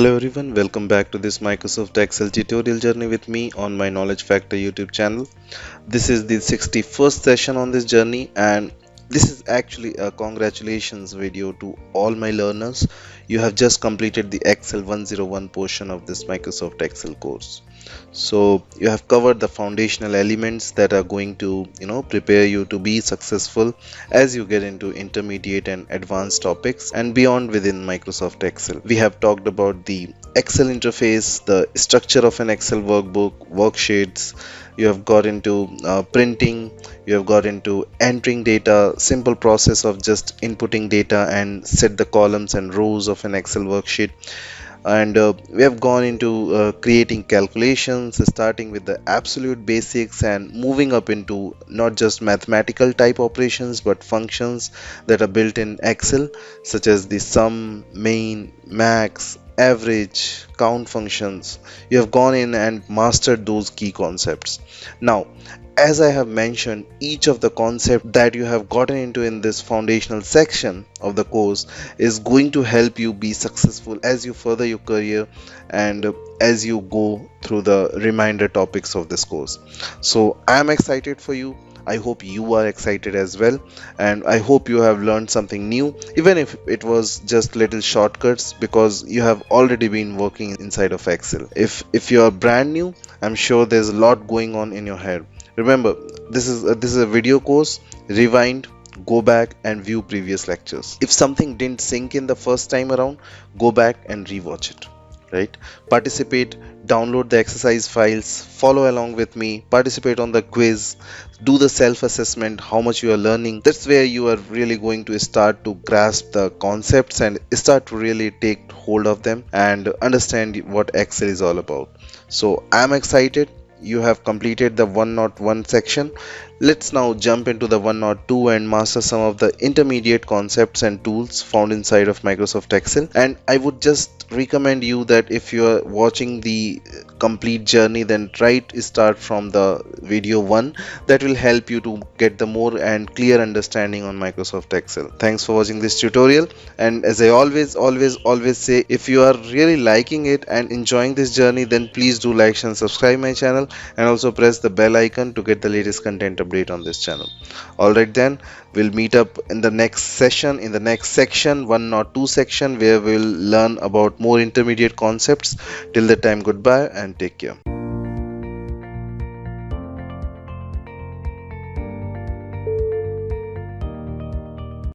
Hello everyone, welcome back to this Microsoft Excel tutorial journey with me on my Knowledge Factor YouTube channel. This is the 61st session on this journey, and this is actually a congratulations video to all my learners. You have just completed the Excel 101 portion of this Microsoft Excel course. So you have covered the foundational elements that are going to prepare you to be successful as you get into intermediate and advanced topics and beyond within Microsoft Excel. We have talked about the Excel interface, the structure of an Excel workbook, worksheets. You have got into printing, you have got into entering data, simple process of just inputting data and set the columns and rows of an Excel worksheet. And we have gone into creating calculations, starting with the absolute basics and moving up into not just mathematical type operations but functions that are built in Excel, such as the sum, main, max, average, count functions. You have gone in and mastered those key concepts. Now, as I have mentioned, each of the concept that you have gotten into in this foundational section of the course is going to help you be successful as you further your career and as you go through the remainder topics of this course. So I am excited for you. I hope you are excited as well, and I hope you have learned something new, even if it was just little shortcuts, because you have already been working inside of Excel. If you are brand new, I'm sure there's a lot going on in your head. Remember, this is a video course. Rewind, go back and view previous lectures. If something didn't sink in the first time around, go back and rewatch it. Right? Participate, download the exercise files, follow along with me, participate on the quiz, do the self-assessment, how much you are learning. That's where you are really going to start to grasp the concepts and start to really take hold of them and understand what Excel is all about. So I'm excited. You have completed the 101 section. Let's now jump into the 102 and master some of the intermediate concepts and tools found inside of Microsoft Excel. And I would just recommend you that if you are watching the complete journey, then try to start from the video 1. That will help you to get the more and clear understanding on Microsoft Excel. Thanks for watching this tutorial, and as I always say, if you are really liking it and enjoying this journey, then please do like and subscribe my channel, and also press the bell icon to get the latest content update on this channel. Alright then, we'll meet up in the next session, in the next section, 102 section, where we'll learn about more intermediate concepts. Till that time, goodbye and take care.